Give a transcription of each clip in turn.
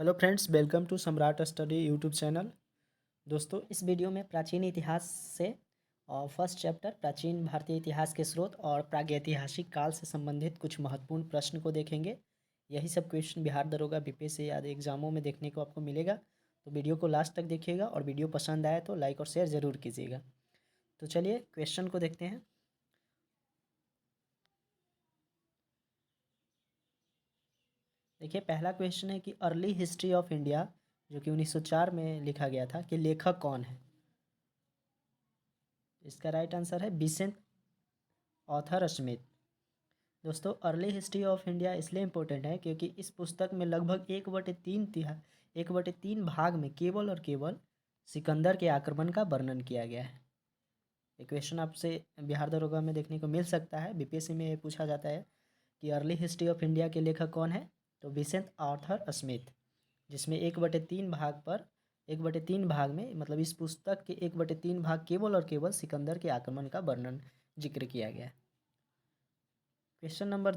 Hello friends, welcome to सम्राट study YouTube channel. दोस्तों, इस वीडियो में प्राचीन इतिहास से और फर्स्ट चैप्टर प्राचीन भारतीय इतिहास के स्रोत और प्रागैतिहासिक काल से संबंधित कुछ महत्वपूर्ण प्रश्न को देखेंगे। यही सब क्वेश्चन बिहार दरोगा बीपीएससी आदि एग्जामों में देखने को आपको मिलेगा। तो वीडियो को लास्ट तक देखिएगा और वीडियो पसंद आए तो लाइक और शेयर ज़रूर कीजिएगा। तो चलिए क्वेश्चन को देखते हैं। देखिए, पहला क्वेश्चन है कि अर्ली हिस्ट्री ऑफ इंडिया, जो कि 1904 में लिखा गया था, कि लेखक कौन है। इसका राइट आंसर है बिसेंट ऑथर स्मिथ। दोस्तों, अर्ली हिस्ट्री ऑफ इंडिया इसलिए इम्पोर्टेंट है क्योंकि इस पुस्तक में लगभग 1/3 भाग में केवल और केवल सिकंदर के आक्रमण का वर्णन किया गया है। ये क्वेश्चन आपसे बिहार दरोगा में देखने को मिल सकता है। बीपीएससी में ये पूछा जाता है कि अर्ली हिस्ट्री ऑफ इंडिया के लेखक कौन है, तो बिसेंट आर्थर स्मिथ, जिसमें 1/3 भाग में, मतलब इस पुस्तक के 1/3 भाग केवल और केवल सिकंदर के आक्रमण का वर्णन जिक्र किया गया है। क्वेश्चन नंबर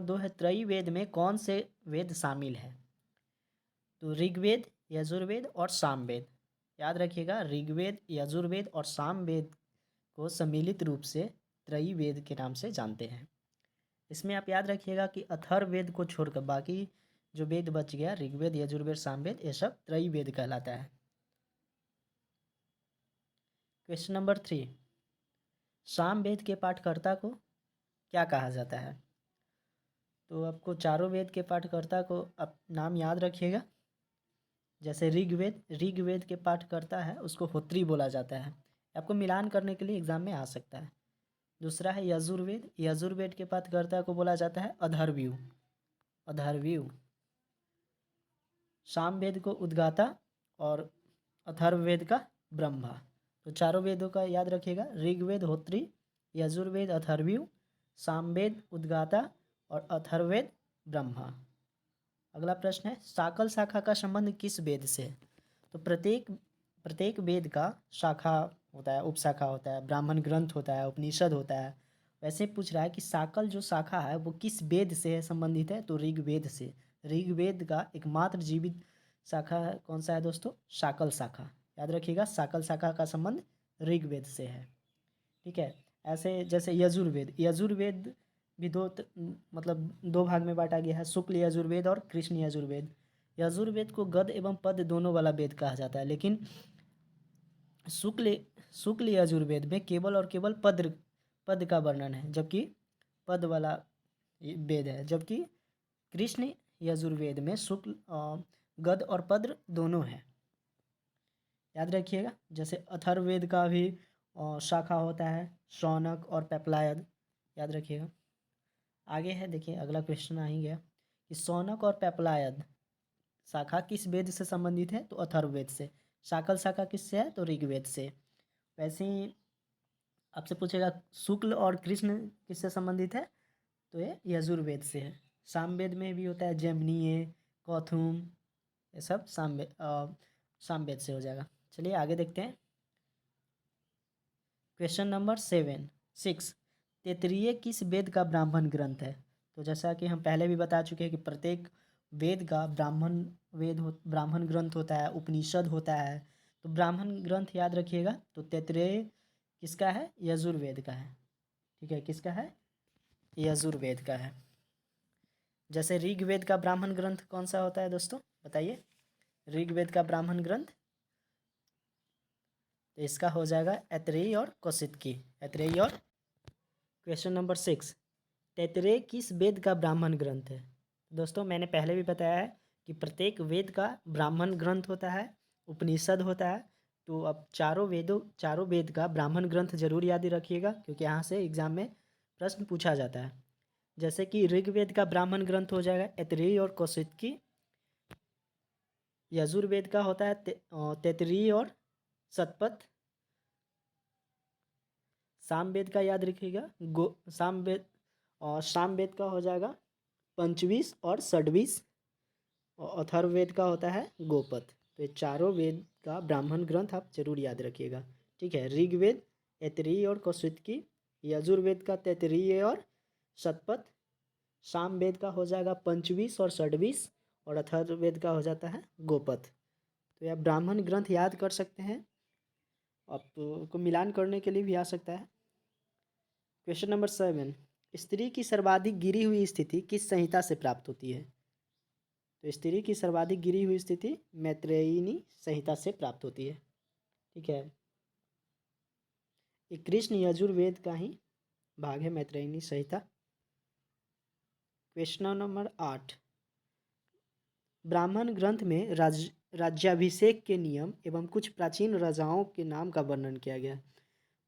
दो है त्रयी वेद में कौन से वेद शामिल है। तो ऋग्वेद, यजुर्वेद और सामवेद। याद रखिएगा, ऋग्वेद, यजुर्वेद और सामवेद को सम्मिलित रूप से त्रयी वेद के नाम से जानते हैं। इसमें आप याद रखिएगा कि अथर्ववेद को छोड़कर बाकी जो वेद बच गया, ऋग्वेद, यजुर्वेद, सामवेद, ये सब त्रयी वेद कहलाता है। क्वेश्चन नंबर 3, सामवेद के पाठकर्ता को क्या कहा जाता है। तो आपको चारों वेद के पाठकर्ता को आप नाम याद रखिएगा। जैसे ऋग्वेद के पाठकर्ता है उसको होत्री बोला जाता है। आपको मिलान करने के लिए एग्जाम में आ सकता है। दूसरा है यजुर्वेद के पाठकर्ता को बोला जाता है अधर्व्यू। सामवेद को उद्गाता और अथर्ववेद का ब्रह्मा। तो चारों वेदों का याद रखिएगा, ऋग्वेद होत्री, यजुर्वेद अथर्वयु, सामवेद उद्गाता और अथर्ववेद ब्रह्मा। अगला प्रश्न है, साकल शाखा का संबंध किस वेद से। तो प्रत्येक वेद का शाखा होता है, उपशाखा होता है, ब्राह्मण ग्रंथ होता है, उपनिषद होता है। वैसे पूछ रहा है कि साकल जो शाखा है वो किस वेद से संबंधित है, तो ऋग्वेद से। ऋग्वेद का एकमात्र जीवित शाखा है, कौन सा है दोस्तों, साकल शाखा। याद रखिएगा, साकल शाखा का संबंध ऋग्वेद से है। ठीक है। ऐसे जैसे यजुर्वेद भी मतलब दो भाग में बांटा गया है, शुक्ल यजुर्वेद और कृष्ण यजुर्वेद। यजुर्वेद को गद एवं पद दोनों वाला वेद कहा जाता है, लेकिन शुक्ल यजुर्वेद में केवल और केवल पद का वर्णन है, जबकि पद वाला वेद है। जबकि कृष्ण यजुर्वेद में शुक्ल गद और पद दोनों हैं। याद रखिएगा, जैसे अथर्ववेद का भी शाखा होता है शौनक और पेपलायद। याद रखिएगा। आगे है, देखिए अगला क्वेश्चन आ ही गया कि शौनक और पेपलायद शाखा किस वेद से संबंधित है, तो अथर्ववेद से। शाकल शाखा किससे है, तो ऋग्वेद से। वैसे ही आपसे पूछेगा शुक्ल और कृष्ण किससे संबंधित है, तो ये यजुर्वेद से है। सामवेद में भी होता है जैमिनीय, कौथुम, ये सब सामवेद से हो जाएगा। चलिए आगे देखते हैं। क्वेश्चन नंबर 6, तैत्तिरीय किस वेद का ब्राह्मण ग्रंथ है। तो जैसा कि हम पहले भी बता चुके हैं कि प्रत्येक वेद का ब्राह्मण ग्रंथ होता है, उपनिषद होता है। तो ब्राह्मण ग्रंथ याद रखिएगा, तो तैत्तिरीय किसका है, यजुर्वेद का है। ठीक है, किसका है, यजुर्वेद का है। जैसे ऋग्वेद का ब्राह्मण ग्रंथ कौन सा होता है दोस्तों, बताइए। ऋग्वेद का ब्राह्मण ग्रंथ, तो इसका हो जाएगा ऐतरेयी और कौशिकी। क्वेश्चन नंबर 6, तैत्तिरीय किस वेद का ब्राह्मण ग्रंथ है। दोस्तों, मैंने पहले भी बताया है कि प्रत्येक वेद का ब्राह्मण ग्रंथ होता है, उपनिषद होता है। तो अब चारों वेद का ब्राह्मण ग्रंथ जरूर याद रखिएगा, क्योंकि यहाँ से एग्जाम में प्रश्न पूछा जाता है। जैसे कि ऋग्वेद का ब्राह्मण ग्रंथ हो जाएगा ऐतरेयी और कौशिकी। यजुर्वेद का होता है तैत्तिरीय और शतपथ। सामवेद का याद रखिएगा सामवेद का हो जाएगा पंचवीस और षड्वीस। और अथर्ववेद का होता है गोपथ। तो ये चारों वेद का ब्राह्मण ग्रंथ आप जरूर याद रखिएगा। ठीक है, ऋग्वेद ऐतरेयी और कौशिकी, यजुर्वेद का तैत्तिरीय और शतपथ। सामवेद का हो जाएगा पंचवीस और षड्वीस, और अथर्ववेद का हो जाता है गोपथ। तो यह ब्राह्मण ग्रंथ याद कर सकते हैं, आपको मिलान करने के लिए भी आ सकता है। क्वेश्चन नंबर 7, स्त्री की सर्वाधिक गिरी हुई स्थिति किस संहिता से प्राप्त होती है? तो स्त्री की सर्वाधिक गिरी हुई स्थिति मैत्रेयी संहिता से प्राप्त होती है। ठीक है, ये कृष्ण यजुर्वेद का ही भाग है मैत्रेयी संहिता। क्वेश्चन नंबर 8, ब्राह्मण ग्रंथ में राज्याभिषेक के नियम एवं कुछ प्राचीन राजाओं के नाम का वर्णन किया गया।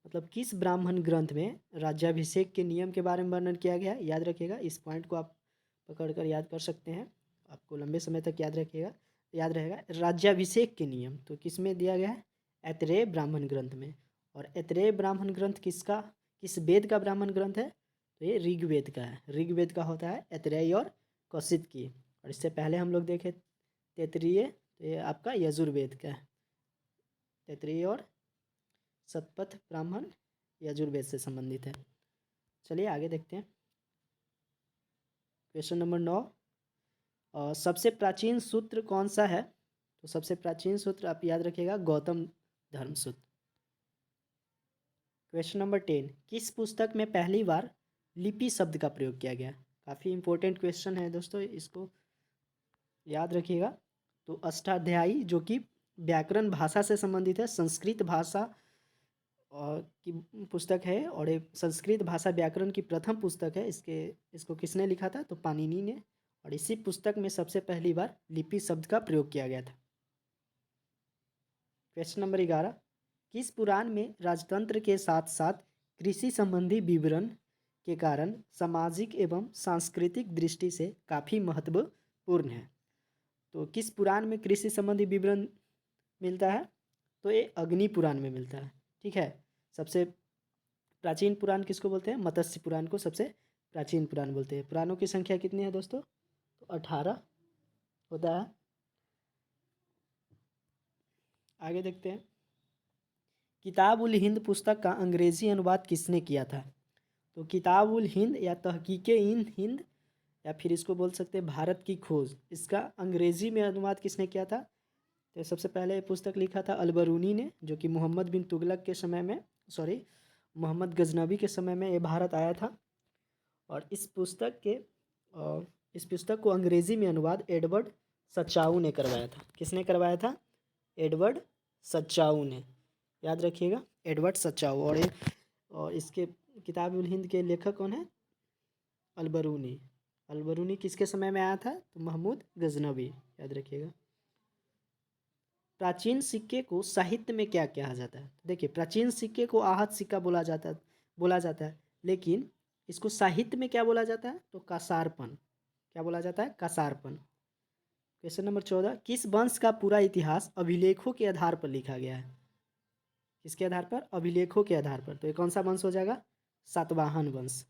मतलब किस ब्राह्मण ग्रंथ में राज्याभिषेक के नियम के बारे में वर्णन किया गया है? याद रखिएगा, इस पॉइंट को आप पकड़कर याद कर सकते हैं, आपको लंबे समय तक याद रहेगा। राज्याभिषेक के नियम तो किस में दिया गया है? ऐतरेय ब्राह्मण ग्रंथ में। और ऐतरेय ब्राह्मण ग्रंथ किस वेद का ब्राह्मण ग्रंथ है? तो ये ऋग्वेद का है। ऋग्वेद का होता है ऐतरेय और कौशिकी। और इससे पहले हम लोग देखे तैत्तिरीय, तो ये आपका यजुर्वेद का है। तैत्तिरीय और शतपथ ब्राह्मण यजुर्वेद से संबंधित है। चलिए आगे देखते हैं। क्वेश्चन नंबर 9, सबसे प्राचीन सूत्र कौन सा है? तो सबसे प्राचीन सूत्र आप याद रखिएगा गौतम धर्म सूत्र। क्वेश्चन नंबर 10, किस पुस्तक में पहली बार लिपि शब्द का प्रयोग किया गया? काफ़ी इंपॉर्टेंट क्वेश्चन है दोस्तों, इसको याद रखिएगा। तो अष्टाध्यायी, जो कि व्याकरण भाषा से संबंधित है, संस्कृत भाषा की पुस्तक है, और ये संस्कृत भाषा व्याकरण की प्रथम पुस्तक है। इसको किसने लिखा था? तो पाणिनि ने। और इसी पुस्तक में सबसे पहली बार लिपि शब्द का प्रयोग किया गया था। क्वेश्चन नंबर 11, किस पुराण में राजतंत्र के साथ साथ कृषि संबंधी विवरण के कारण सामाजिक एवं सांस्कृतिक दृष्टि से काफ़ी महत्वपूर्ण है? तो किस पुराण में कृषि संबंधी विवरण मिलता है? तो ये अग्नि पुराण में मिलता है। ठीक है, सबसे प्राचीन पुराण किसको बोलते हैं? मत्स्य पुराण को सबसे प्राचीन पुराण बोलते हैं। पुराणों की संख्या कितनी है दोस्तों? तो 18 होता है। आगे देखते हैं। किताब उल हिंद पुस्तक का अंग्रेजी अनुवाद किसने किया था? तो किताब उल हिंद या तहकीके इन हिंद, या फिर इसको बोल सकते हैं भारत की खोज, इसका अंग्रेजी में अनुवाद किसने किया था? तो सबसे पहले ये पुस्तक लिखा था अलबरूनी ने, जो कि मोहम्मद बिन तुगलक के समय में, मोहम्मद गजनबी के समय में ये भारत आया था। और इस पुस्तक को अंग्रेजी में अनुवाद एडवर्ड सचाऊ ने करवाया था। किसने करवाया था? एडवर्ड सचाऊ ने। याद रखिएगा, एडवर्ड सचाऊ। और इसके किताब उल हिंद के लेखक कौन है? अलबरूनी। अलबरूनी किसके समय में आया था? तो महमूद गजनबी। याद रखिएगा। प्राचीन सिक्के को साहित्य में क्या कहा जाता है? देखिए, प्राचीन सिक्के को आहत सिक्का बोला जाता है, लेकिन इसको साहित्य में क्या बोला जाता है? तो कासारपन। क्या बोला जाता है? कासारपन। क्वेश्चन नंबर 14, किस वंश का पूरा इतिहास अभिलेखों के आधार पर लिखा गया है? किसके आधार पर? अभिलेखों के आधार पर। तो ये कौन सा वंश हो जाएगा? सातवाहन वंश।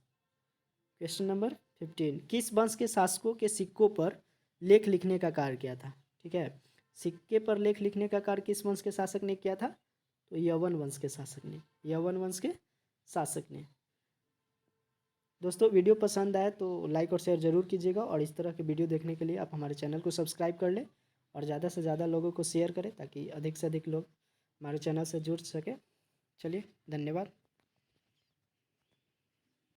क्वेश्चन नंबर 15, किस वंश के शासकों के सिक्कों पर लेख लिखने का कार्य किया था? ठीक है, सिक्के पर लेख लिखने का कार्य किस वंश के शासक ने किया था? तो यवन वंश के शासक ने। यवन वंश के शासक ने। दोस्तों, वीडियो पसंद आए तो लाइक और शेयर ज़रूर कीजिएगा, और इस तरह के वीडियो देखने के लिए आप हमारे चैनल को सब्सक्राइब कर लें और ज़्यादा से ज़्यादा लोगों को शेयर करें, ताकि अधिक से अधिक लोग हमारे चैनल से जुड़ सकें। चलिए, धन्यवाद।